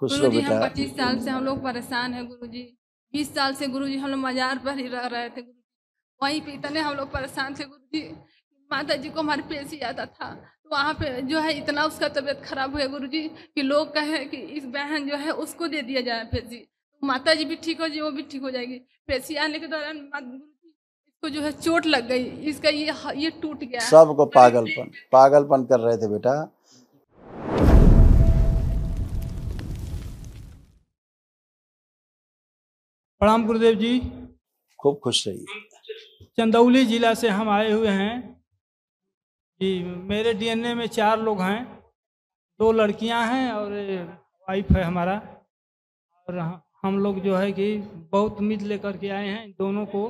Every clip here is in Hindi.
खुश रहो गुरुजी हम बेटा। 25 साल से हम लोग परेशान हैं गुरुजी। 20 साल से गुरुजी हम लोग मजार पर ही रह रहे थे गुरुजी। वहीं पे इतने हम लोग परेशान थे गुरुजी। माता जी को हमारे पेशी आता था तो वहाँ पे जो है इतना उसका तबीयत खराब हुआ गुरुजी कि लोग कहे कि इस बहन जो है उसको दे दिया जाए पेशी, तो माता जी भी ठीक हो जाए, वो भी ठीक हो जाएगी। पेशी आने के दौरान गुरुजी इसको जो है चोट लग गई, इसका ये टूट गया। सबको पागलपन कर रहे थे बेटा। प्रणाम गुरुदेव जी। खूब खुश रहिए। चंदौली जिला से हम आए हुए हैं जी। मेरे डीएनए में 4 लोग हैं, 2 लड़कियां हैं और वाइफ है हमारा। और हम लोग जो है कि बहुत उम्मीद लेकर के आए हैं। दोनों को,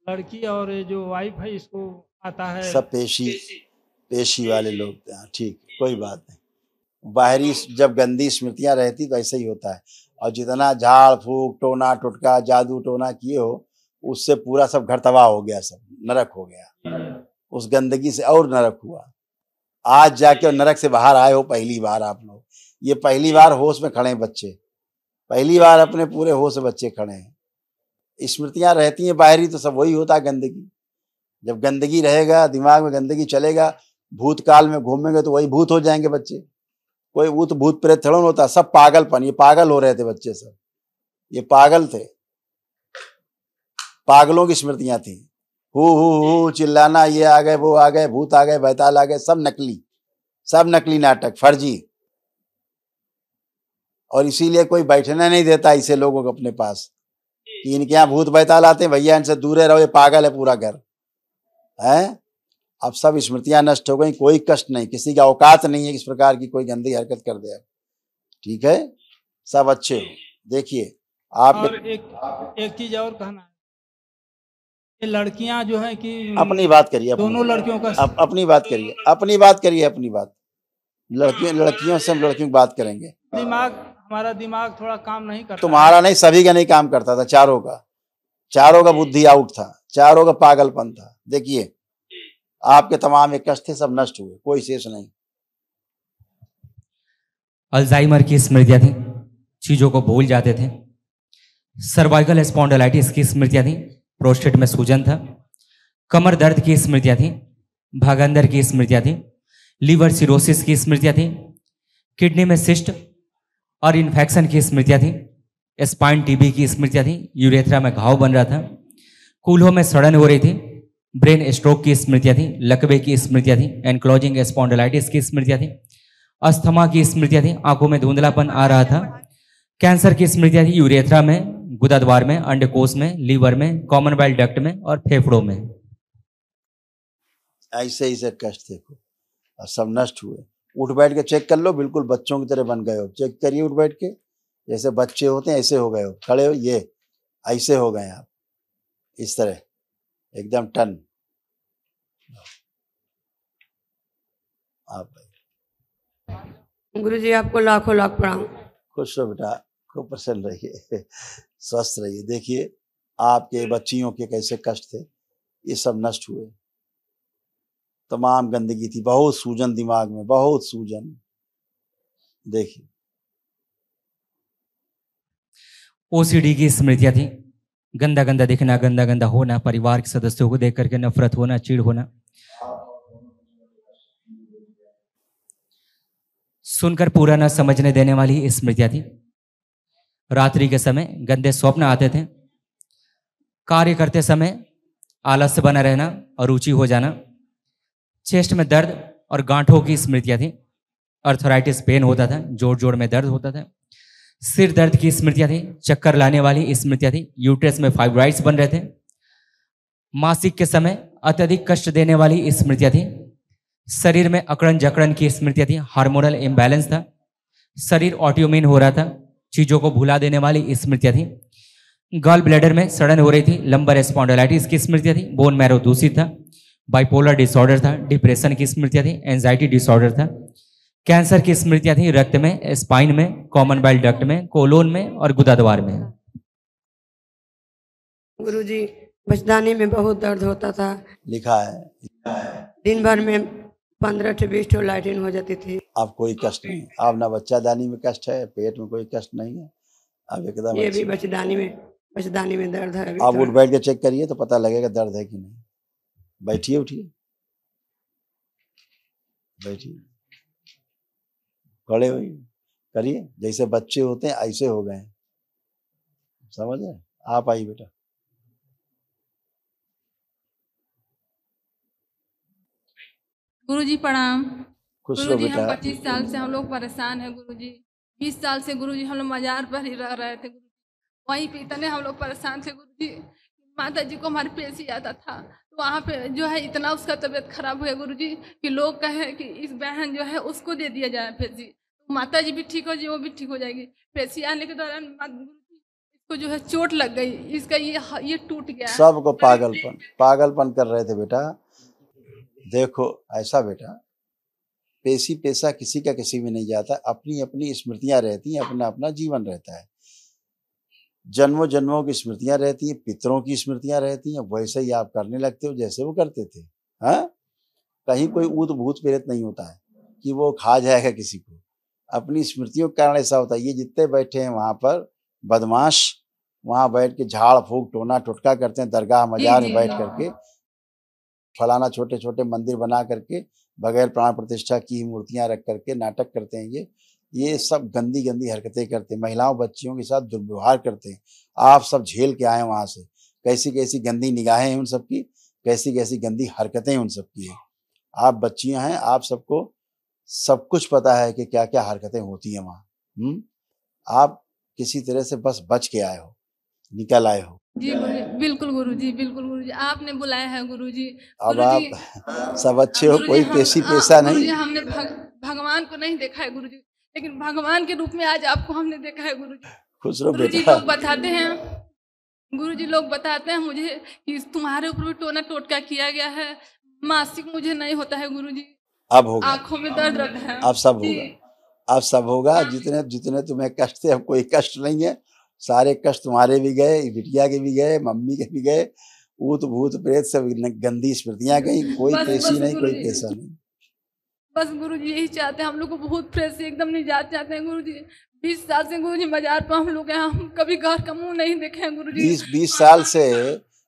लड़की और जो वाइफ है, इसको आता है। सब पेशी वाले लोग थे। हाँ, ठीक, कोई बात नहीं। बाहरी जब गंदी स्मृतियां रहती तो ऐसा ही होता है। और जितना झाड़ फूक टोना टुटका जादू टोना किए हो, उससे पूरा सब घर तबाह हो गया, सब नरक हो गया। उस गंदगी से और नरक हुआ। आज जाके नरक से बाहर आए हो पहली बार आप लोग। ये पहली बार होश में खड़े हैं बच्चे, पहली बार अपने पूरे होश में बच्चे खड़े हैं। स्मृतियां रहती हैं बाहरी तो सब वही होता है गंदगी। जब गंदगी रहेगा, दिमाग में गंदगी चलेगा, भूतकाल में घूमेंगे तो वही भूत हो जाएंगे बच्चे। कोई भूत प्रेत थोड़ा होता, सब पागलपन। ये पागल हो रहे थे बच्चे, सब ये पागल थे। पागलों की स्मृतियां थी। हु चिल्लाना, ये आ गए वो आ गए, भूत आ गए बैताल आ गए, सब नकली नाटक, फर्जी। और इसीलिए कोई बैठने नहीं देता ऐसे लोगों को अपने पास कि इनके यहाँ भूत बैताल आते हैं, भैया इनसे दूर रहो, ये पागल है पूरा घर है। अब सब स्मृतियां नष्ट हो गई, कोई कष्ट नहीं, किसी का औकात नहीं है इस प्रकार की कोई गंदी हरकत कर दे। ठीक है, सब अच्छे हो। देखिए आप और एक चीज और कहना है, ये लड़कियां जो है कि अपनी बात करिए, दोनों लड़कियों का अपनी बात करिए, अपनी बात करिए, अपनी बात। लड़कियों से हम लड़कियों की बात करेंगे। हमारा दिमाग थोड़ा काम नहीं करता। तुम्हारा नहीं, सभी का नहीं काम करता था, चारों का बुद्धि आउट था, चारों का पागलपन था। देखिए आपके तमाम एक कष्ट थे, सब नष्ट हुए, कोई शेष नहीं। अल्जाइमर की स्मृतियां थी, चीजों को भूल जाते थे। सर्वाइकल स्पॉन्डिलाइटिस की स्मृतियां थी, प्रोस्टेट में सूजन था। कमर दर्द की स्मृतियां थी, भागंदर की स्मृतियां थी, लीवर सिरोसिस की स्मृतियां थी, किडनी में सिस्ट और इन्फेक्शन की स्मृतियां थी, स्पाइन टीबी की स्मृतियां थी, यूरेथ्रा में घाव बन रहा था, कूल्हों में सड़न हो रही थी, ब्रेन स्ट्रोक की स्मृतियां थी, लकवे की स्मृतियां थी, एनक्लोजिंग स्पॉन्डिलाइटिस की स्मृतियां थी, अस्थमा की स्मृतियां थी, आंखों में धुंधलापन आ रहा था, कैंसर की स्मृतियां थी, यूरेथ्रा में, गुदाद्वार में, अंडकोश में, लीवर में, कॉमन बाइल डक्ट में और फेफड़ों में। ऐसे कष्ट थे और सब नष्ट हुए। उठ बैठ के चेक कर लो, बिल्कुल बच्चों की तरह बन गए हो। चेक करिए उठ बैठ के, जैसे बच्चे होते हैं ऐसे हो गए हो, खड़े हो, ये ऐसे हो गए आप, इस तरह एकदम टन। आप गुरुजी आपको लाखों लाख प्रणाम। खुश रहो बेटा, खूब प्रसन्न रहिए, स्वस्थ रहिए। देखिए आपके बच्चियों के कैसे कष्ट थे, ये सब नष्ट हुए। तमाम गंदगी थी, बहुत सूजन दिमाग में, बहुत सूजन। देखिए ओसीडी की स्मृतियां थी, गंदा गंदा दिखना, गंदा गंदा होना, परिवार के सदस्यों को देख करके नफरत होना, चिढ़ होना, सुनकर पूरा न समझने देने वाली स्मृतियां थी। रात्रि के समय गंदे स्वप्न आते थे, कार्य करते समय आलस्य बना रहना, अरुचि हो जाना, चेस्ट में दर्द और गांठों की स्मृतियां थी, अर्थराइटिस पेन होता था, जोड़ जोड़ में दर्द होता था, सिर दर्द की स्मृतियां थी, चक्कर लाने वाली स्मृतियां थी, यूट्रस में फाइब्राइड्स बन रहे थे, मासिक के समय अत्यधिक कष्ट देने वाली स्मृतियां थी, शरीर में अकड़न जकड़न की स्मृतियां थी, हार्मोनल इम्बैलेंस था, शरीर ऑटोइम्यून हो रहा था, चीजों को भुला देने वाली स्मृतियां थी, गॉल ब्लैडर में सड़न हो रही थी, लंबर स्पॉन्डिलाइटिस की स्मृतियां थी, बोन मैरो दूषित था, बाइपोलर डिसऑर्डर था, डिप्रेशन की स्मृतियां थी, एंजाइटी डिसऑर्डर था, कैंसर की स्मृतियां थी, रक्त में, स्पाइन में, कॉमन बाइल डक्ट में, कोलोन में और गुदाद्वार में। गुरुजी बचदाने में बहुत दर्द होता था, लिखा है दिन भर में 15 से 20 लैट्रिन हो जाती थी। अब कोई कष्ट नहीं, अब ना बच्चादानी में कष्ट है, पेट में कोई कष्ट नहीं है, अब एकदम ये अच्छी। भी बचदानी में दर्द है अभी आप तो। उठ बैठ के चेक करिए तो पता लगेगा दर्द है कि नहीं। बैठिए, उठिए, बैठिए, खड़े होइए, करिए, जैसे बच्चे होते हैं ऐसे हो गए हैं, समझ रहे? आप आइए बेटा। गुरुजी प्रणाम। खुश रहो गुरुजी हम बेटा। 25 साल से हम लोग परेशान हैं गुरुजी। 20 साल से गुरुजी हम लोग मजार पर ही रह रहे थे गुरुजी। वहीं पे इतने हम लोग परेशान थे गुरुजी। माता जी को हमारे पेशी आता था तो वहाँ पे जो है इतना उसका तबीयत खराब हुआ गुरुजी कि लोग कहे कि इस बहन जो है उसको दे दिया जाए पेशी, तो माता जी भी ठीक हो जाए, वो भी ठीक हो जाएगी। पेशी आने के दौरान गुरुजी इसको जो है चोट लग गई, इसका ये टूट गया। सबको पागलपन कर रहे थे बेटा। देखो ऐसा बेटा, पेशी पेशा किसी का किसी में नहीं जाता, अपनी अपनी स्मृतियां रहती हैं, अपना अपना जीवन रहता है, जन्मों जन्मों की स्मृतियां रहती हैं, पितरों की स्मृतियां रहती हैं, वैसे ही आप करने लगते हो जैसे वो करते थे। हाँ, कहीं कोई ऊत भूत प्रेत नहीं होता है कि वो खा जाएगा किसी को, अपनी स्मृतियों के कारण ऐसा होता है। ये जितने बैठे हैं वहां पर बदमाश, वहां बैठ के झाड़ फूक टोना टुटका करते हैं, दरगाह मजार में बैठ करके फलाना छोटे छोटे मंदिर बना करके बगैर प्राण प्रतिष्ठा की मूर्तियां रख करके नाटक करते हैं। ये सब गंदी गंदी हरकतें करते हैं, महिलाओं बच्चियों के साथ दुर्व्यवहार करते हैं। आप सब झेल के आए वहां से, कैसी कैसी गंदी निगाहें हैं उन सबकी, कैसी कैसी गंदी हरकतें उन सबकी है। आप बच्चियां हैं, आप सबको सब कुछ पता है कि क्या क्या हरकतें होती हैं वहाँ। आप किसी तरह से बस बच के आए हो, निकल आए हो। जी बिल्कुल गुरुजी, बिल्कुल गुरुजी, आपने बुलाया है गुरुजी। अब आप सब अच्छे हो, कोई पेशी पेशा नहीं। हमने भगवान को नहीं देखा है गुरुजी, लेकिन भगवान के रूप में आज आपको हमने देखा है गुरुजी। खुश रहो गुरुजी बेटा। लोग बताते हैं, गुरुजी लोग बताते हैं मुझे कि तुम्हारे ऊपर भी टोना टोटका किया गया है। मासिक मुझे नहीं होता है गुरुजी, अब होगा, आंखों में दर्द रहता है। अब सब होगा, अब सब होगा। जितने जितने तुम्हें कष्ट थे, अब कोई कष्ट नहीं है। सारे कष्ट तुम्हारे भी गए, बिटिया के भी गए, मम्मी के भी गए, ऊत भूत प्रेत सब गंदी स्मृतियां गई। कोई पेशी नहीं, कोई पैसा नहीं। बस गुरुजी यही चाहते हैं, हम लोग को बहुत फ्रेश एकदम निजात चाहते हैं गुरुजी। 20 साल से गुरुजी मजार पर हम लोग हैं, हम कभी घर का मुंह नहीं देखे हैं गुरुजी। 20 साल से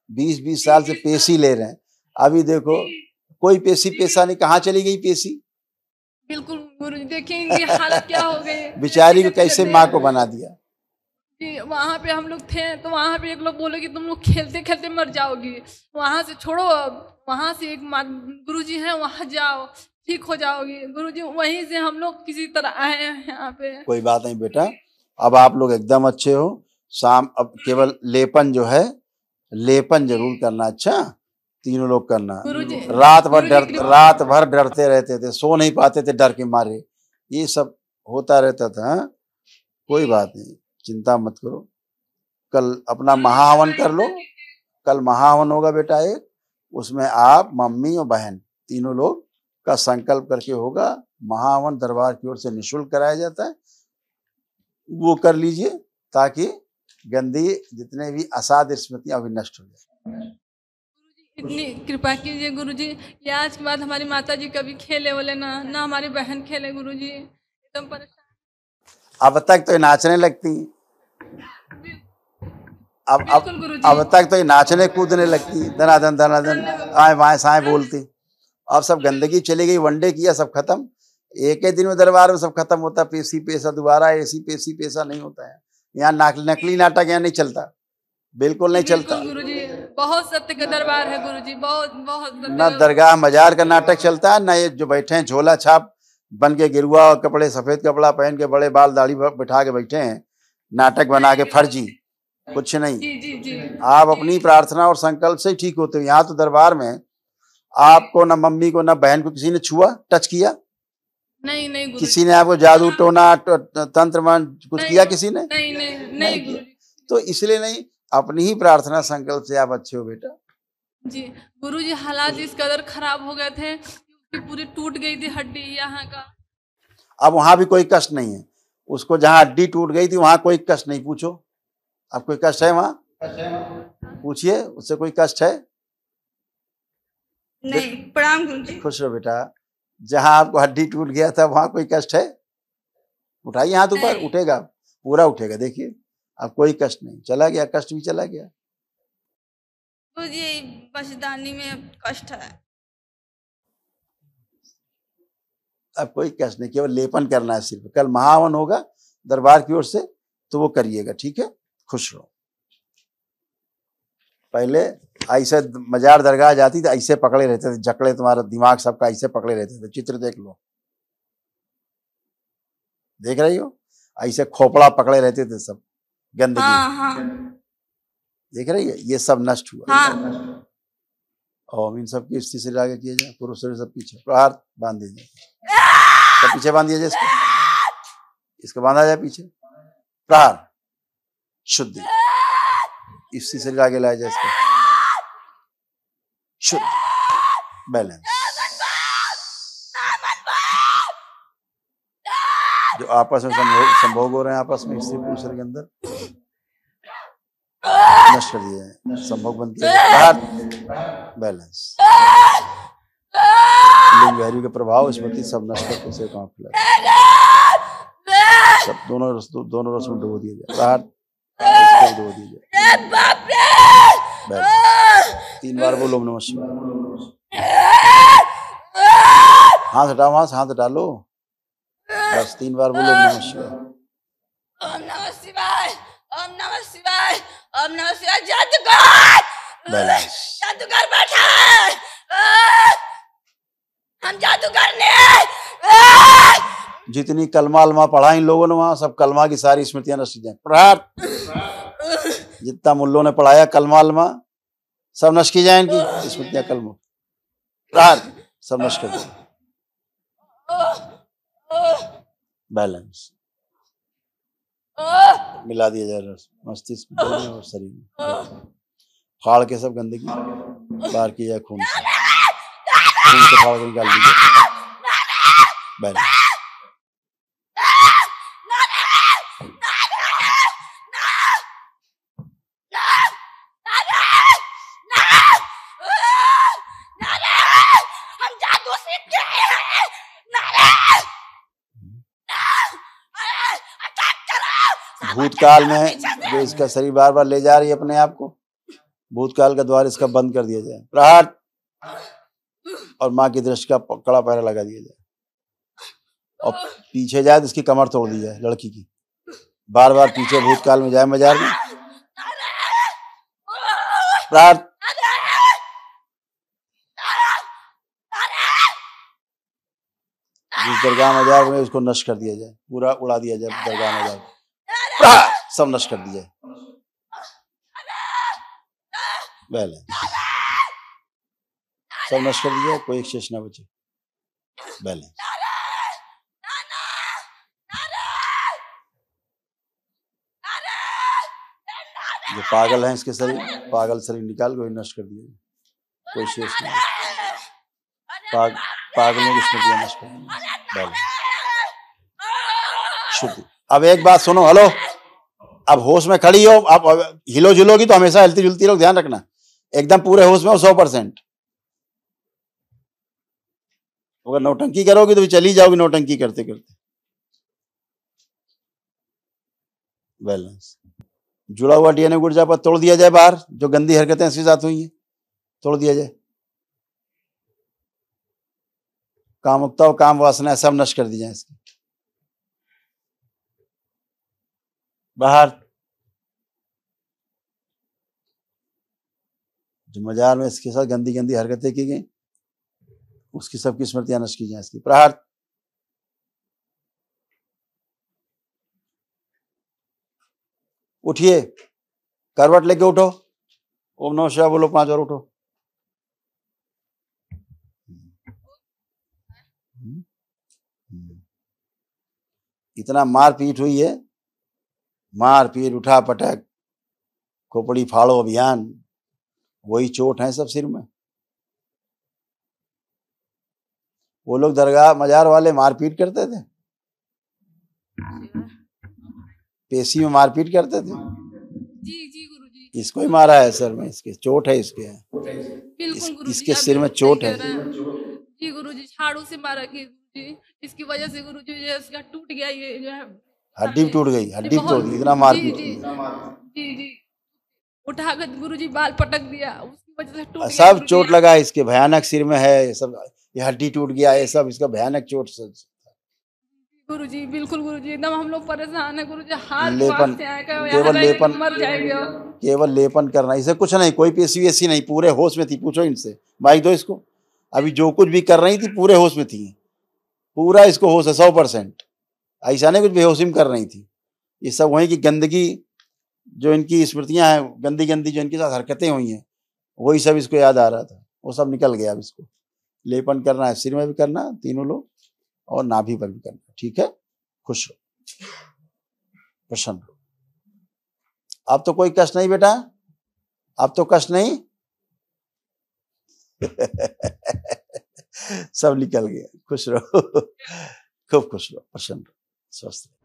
20 साल से पेशी ले रहे हैं। अभी देखो कोई पेशी पैसा नहीं, कहाँ चली गई पेशी? बिल्कुल गुरुजी, देखिए इनकी हालत क्या हो गई। बेचारी को कैसे माँ को बना दिया। जी वहाँ पे हम लोग थे तो वहाँ पे एक लोग बोले कि तुम लोग खेलते खेलते मर जाओगी, वहाँ से छोड़ो, वहाँ से एक गुरुजी हैं वहाँ जाओ, ठीक हो जाओगी। गुरुजी वहीं से हम लोग किसी तरह आए हैं यहाँ पे। कोई बात नहीं बेटा, अब आप लोग एकदम अच्छे हो। शाम अब केवल लेपन जो है, लेपन जरूर करना। अच्छा, तीनों लोग करना। रात भर डरते रहते थे, सो नहीं पाते थे डर के मारे, ये सब होता रहता था। कोई बात नहीं, चिंता मत करो। कल अपना महाहवन कर लो, कल महाहवन होगा बेटा एक, उसमें आप मम्मी और बहन तीनों लोग का संकल्प करके होगा। महाहवन दरबार की ओर से निःशुल्क कराया जाता है, वो कर लीजिए ताकि गंदी जितने भी असाध स्मृतियां अभी नष्ट हो जाए। इतनी कृपा कीजिए गुरुजी कि आज के बाद हमारी माता जी कभी खेले वाले ना हमारी बहन खेले गुरुजी, एकदम परेशान। अब तक तो ये नाचने लगती, अब तक तो ये नाचने कूदने लगती, दनादन आए बाएं साएं बोलती। अब सब गंदगी चली गई, वनडे किया, सब खत्म। एक ही दिन में दरबार में सब खत्म होता। पेशी पैसा दोबारा ऐसी पेशी पैसा नहीं होता है यहाँ। नकली नाटक यहाँ नहीं चलता, बिल्कुल नहीं चलता। गुरुजी बहुत सत्य का दरबार है गुरुजी, बहुत बहुत। न दरगाह मजार का नाटक चलता है, न ये जो बैठे हैं झोला छाप बन के, गिरुआ कपड़े सफेद कपड़ा पहन के, बड़े बाल दाढ़ी बिठा के बैठे हैं, नाटक बना के फर्जी, कुछ नहीं। जी। आप अपनी प्रार्थना और संकल्प से ठीक होते हो। यहाँ तो दरबार में आपको न मम्मी को न बहन को किसी ने छुआ, टच किया? नहीं गुरुजी। किसी ने आपको जादू टोना तंत्र मंत्र कुछ किया किसी ने? नहीं गुरुजी। तो इसलिए नहीं, अपनी ही प्रार्थना संकल्प से आप अच्छे हो बेटा। जी गुरुजी, हालात इस कदर खराब हो गए थे कि पूरी टूट गई थी हड्डी यहाँ का। अब वहां भी कोई कष्ट नहीं है, उसको जहाँ हड्डी टूट गई थी वहां कोई कष्ट नहीं। पूछो, अब कोई कष्ट है वहां? पूछिए उससे, कोई कष्ट है? नहीं। प्रणाम गुरुजी। खुश रहो बेटा। जहां आपको हड्डी टूट गया था वहां कोई कष्ट है? उठाइए हाथ ऊपर, नहीं। उठेगा, पूरा उठेगा। देखिए अब कोई कष्ट नहीं, चला गया, कष्ट भी चला गया। गुरुजी बचदानी में कष्ट है। अब कोई कष्ट नहीं, केवल लेपन करना है सिर्फ। कल महावन होगा दरबार की ओर से, तो वो करिएगा, ठीक है? खुश रहो। पहले ऐसे मजार दरगाह जाती थी, ऐसे पकड़े रहते थे जकड़े, तुम्हारा दिमाग सबका ऐसे पकड़े रहते थे। चित्र देख लो, देख रही हो? ऐसे खोपड़ा पकड़े रहते थे सब, गंदगी। हाँ देख रही है? ये सब नष्ट हुआ। हाँ। और इन सब की स्थिति से आगे किए जाए, पुरुष शरीर सब पीछे, प्रहार बांध दीजिए, सब पीछे बांध दिया जाए, इसको बांधा जाए पीछे, प्रहार शुद्धि, इसी से आगे लाया जाए, इसको शुद्ध बैलेंस। जो आपस में संभोग हो रहे हैं, आपस में स्त्री पुरुष के अंदर, नष्ट कर दिया है, संभोग बंद किया जाए, प्रहार बैलेंस। लिंग वैरू के प्रभाव स्मृति सब नष्ट करके से काम सब दोनों रस में डुबो दिया जाए, प्रहार डुबो दिया जाए। 3 बार बोलो ओम नमः शिवाय। हाथ हटाओ, वहां से हाथ हटा लो, बस 3 बार बोलो ओम नमः शिवाय। ओम नमः शिवाय, ओम नमः शिवाय, ओम नमः शिवाय। जादूगर बैलेंस। जादूगर बैठा है, हम जादूगर ने। जितनी कलमा अलमा पढ़ा इन लोगों ने वहां, सब कलमा की सारी स्मृतियां नष्ट की जाए, प्रहार। जितना मुल्लों ने पढ़ाया कलमा अलमा सब नष्ट की जाए, इनकी स्मृतियां कलमा, प्रहार सब नष्ट कर दो, बैलेंस। मिला दिया जाए रस मस्तिष्क में और शरीर में, फाड़ के सब गंदगी बाहर की जाए, खून से फाड़ के निकाल दीजिए, बैलेंस। भूतकाल में जो इसका शरीर बार बार ले जा रही है अपने आप को, भूतकाल का द्वार इसका बंद कर दिया जाए, प्रहार। और माँ की दृष्टि का कड़ा पहरा लगा दिया जाए, और पीछे जाए तो इसकी कमर तोड़ दी जाए, लड़की की। बार बार पीछे भूतकाल में जाए मजार में, प्रहार। जिस दरगाह मजार में उसको नष्ट कर दिया जाए, पूरा उड़ा दिया जाए दरगाह मजार, प्रहार सब नष्ट कर दिया, बैलेंस। सब नष्ट कर दिया, कोई एक शेष ना बचे, बैलेंस। जो पागल हैं इसके शरीर, पागल शरीर निकाल कोई नष्ट कर दिया, कोई शेष नहीं, पागलों की स्मृतियां नष्ट कर दी, बैलेंस शुद्धि। अब एक बात सुनो, हेलो, अब होश में खड़ी हो, अब हिलो जुलोगी तो हमेशा हिलती जुलती रहो, ध्यान रखना, एकदम पूरे होश में हो 100%। अगर नौटंकी करोगी तो चली जाओगी नौटंकी करते करते, बैलेंस। जुड़ा हुआ डीएनए ऊर्जा पर तोड़ दिया जाए बाहर, जो गंदी हरकतें इसके साथ हुई हैं तोड़ दिया जाए, कामुकता और काम वासना सब नष्ट कर दी जाए इसकी, बाहर। जो मजार में इसके साथ गंदी गंदी हरकतें की गई, उसकी सबकी स्मृतियां नष्ट की जाए इसकी, प्रहार। उठिए, करवट लेके उठो, ओम नमः शिवाय बोलो 5 बार, उठो। इतना मारपीट हुई है, मारपीट, उठा पटक, खोपड़ी फाड़ो अभियान, वही चोट है सब सिर में। वो लोग दरगाह मजार वाले मारपीट करते थे, पेशी में मारपीट करते थे। जी जी गुरुजी, इसको ही मारा है सर में, इसके चोट है, इसके बिल्कुल गुरुजी, इसके आप सिर में बिल्कुल चोट सही है। कह रहे हैं। जी गुरुजी, झाड़ू से मारा कि गुरुजी, इसकी वजह से गुरुजी जो है उसका टूट गया, ये जो है हड्डी टूट गई, हड्डी बहुत- तोड़ दी, इतना मार जी दिया। जी उठाकर गुरुजी बाल पटक दिया, उसकी वजह से टूट गया सब गुरुजी। चोट लगा है इसके, भयानक सिर में है, ये सब, ये हड्डी टूट गया, ये सब इसका भयानक चोट से। गुरुजी बिल्कुल गुरुजी, एकदम हम लोग परेशान है गुरुजी, हाथ लेपन, से आएगा, केवल लेपन, मर जाएंगे। केवल लेपन करना, इसे कुछ नहीं, कोई पेशी वेसी नहीं, पूरे होश में थी। पूछो इनसे, माइक दो इसको। अभी जो कुछ भी कर रही थी पूरे होश में थी, पूरा इसको होश है 100%। ऐसा नहीं कुछ बेहोशी में कर रही थी। ये सब वहीं की गंदगी, जो इनकी स्मृतियां हैं, गंदी गंदी जो इनके साथ हरकतें हुई हैं, वही सब इसको याद आ रहा था, वो सब निकल गया। अब इसको लेपन करना है, सिर में भी करना, तीनों लोग, और नाभि पर भी करना। ठीक है, खुश हो, प्रसन्न हो। अब तो कोई कष्ट नहीं बेटा, अब तो कष्ट नहीं। सब निकल गया, खुश रहो, खूब खुश रहो, प्रसन्न रहो, स्वस्थ रहो।